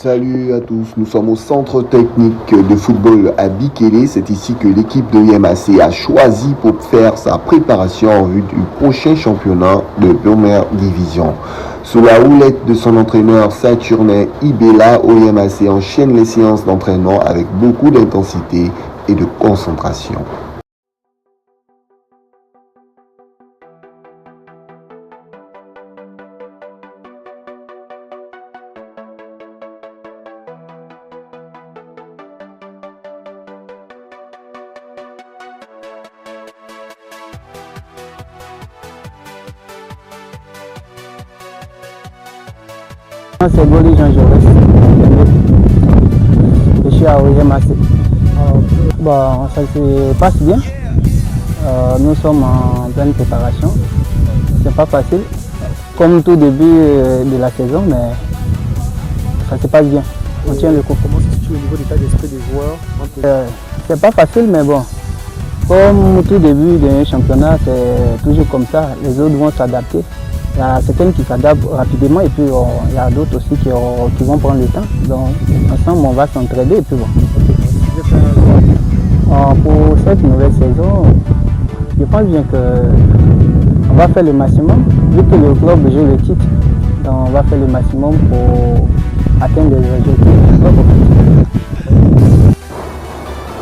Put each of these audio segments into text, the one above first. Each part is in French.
Salut à tous, nous sommes au centre technique de football à Bikele. C'est ici que l'équipe de IMAC a choisi pour faire sa préparation en vue du prochain championnat de première division. Sous la houlette de son entraîneur Saturnin Ibela, IMAC enchaîne les séances d'entraînement avec beaucoup d'intensité et de concentration. C'est Goli Jean Jaurès. Je suis à IMAC. Bon, ça se passe bien. Nous sommes en pleine préparation. C'est pas facile, comme tout début de la saison, mais ça se passe bien. On tient le coup. Comment se situe au niveau d'état d'esprit des joueurs? C'est pas facile, mais bon. Comme tout début d'un championnat, c'est toujours comme ça. Les autres vont s'adapter. Il y a certaines qui s'adaptent rapidement et puis il y a d'autres aussi qui vont prendre le temps. Donc ensemble on va s'entraider et puis bon. Pour cette nouvelle saison, je pense bien qu'on va faire le maximum. Vu que le club joue le titre, donc on va faire le maximum pour atteindre les objectifs.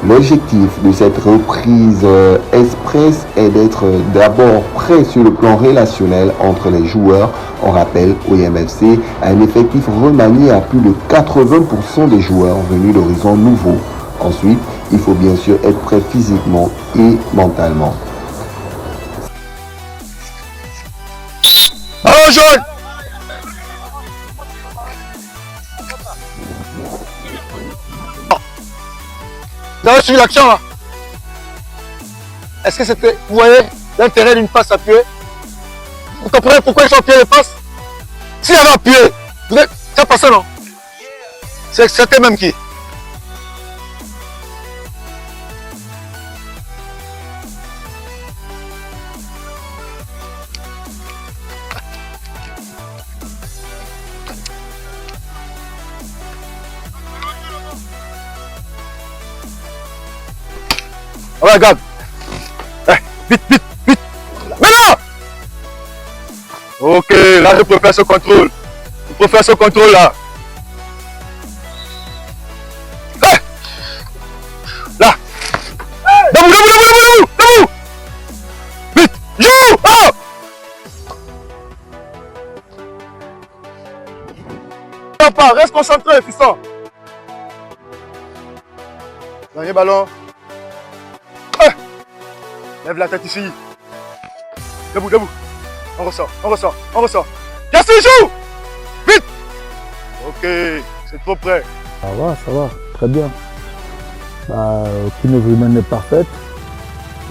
L'objectif de cette reprise express est d'être d'abord prêt sur le plan relationnel entre les joueurs. On rappelle, OIMFC a un effectif remanié à plus de 80% des joueurs venus d'horizons nouveaux. Ensuite, il faut bien sûr être prêt physiquement et mentalement. Allons, jaune! Vous avez suivi l'action là? Est-ce que c'était, vous voyez, l'intérêt d'une passe appuyée? Vous comprenez pourquoi ils sont appuyés les passes? S'il y avait appuyé, ça passait non? C'était même qui? Regarde. Vite, vite, vite. Maintenant. Ok, là je préfère ce contrôle. Je préfère ce contrôle là. Là. Debout, debout, debout, debout, debout. Vite, joue. Oh. Reste concentré, fiston. Dernier ballon. Lève la tête ici. Debout, debout. On ressort, on ressort, on ressort. Yassine, joue. Vite. Ok, c'est trop près. Ça va, très bien. Aucune humaine n'est parfaite.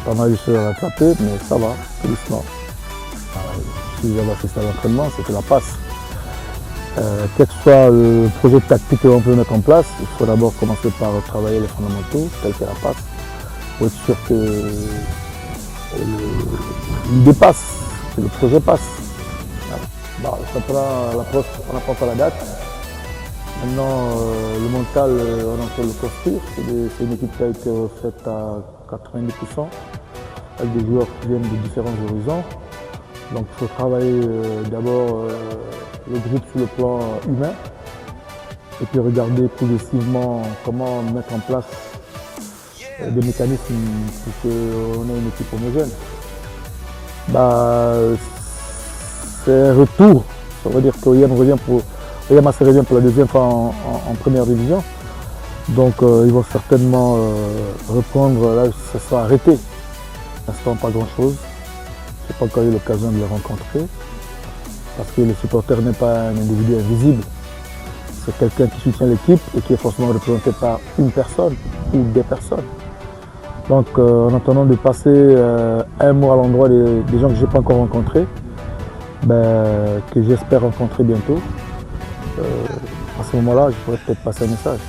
Pas mal de choses à rattraper, mais ça va, tout doucement. Si j'avais assisté à l'entraînement, c'était la passe. Quel que soit le projet tactique que l'on peut mettre en place, il faut d'abord commencer par travailler les fondamentaux, tels que la passe, pour être sûr que l'idée passe, que le projet passe. Voilà. Le championnat, l'approche, on n'a pas encore la date. Maintenant, le mental, on est en train de le construire. C'est une équipe qui a été faite à 90%, avec des joueurs qui viennent de différents horizons. Donc il faut travailler d'abord le groupe sur le plan humain, et puis regarder progressivement comment mettre en place des mécanismes pour qu'on ait une équipe homogène. C'est un retour, ça veut dire qu'OIM revient pour la deuxième fois en première division. Donc ils vont certainement reprendre, là ça sera arrêté. Pour l'instant pas grand chose. Je n'ai pas encore eu l'occasion de les rencontrer. Parce que le supporter n'est pas un individu invisible. C'est quelqu'un qui soutient l'équipe et qui est forcément représenté par une personne ou des personnes. Donc en attendant de passer un mot à l'endroit des gens que je n'ai pas encore rencontrés, que j'espère rencontrer bientôt, à ce moment-là, je pourrais peut-être passer un message.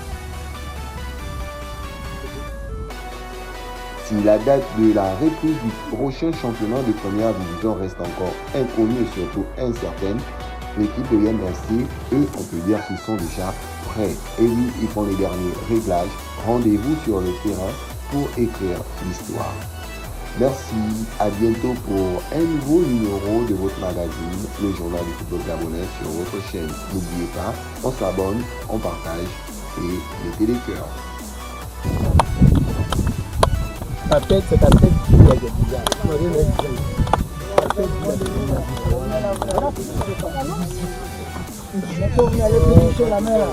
Si la date de la reprise du prochain championnat de première division reste encore inconnue et surtout incertaine, l'équipe de YMAC et on peut dire qu'ils sont déjà prêts. Et oui, ils font les derniers réglages. Rendez-vous sur le terrain pour écrire l'histoire. Merci, à bientôt pour un nouveau numéro de votre magazine, le journal du football gabonais sur votre chaîne. N'oubliez pas, on s'abonne, on partage et mettez les cœurs. Ta tête, c'est ta tête qui est bizarre. La mer.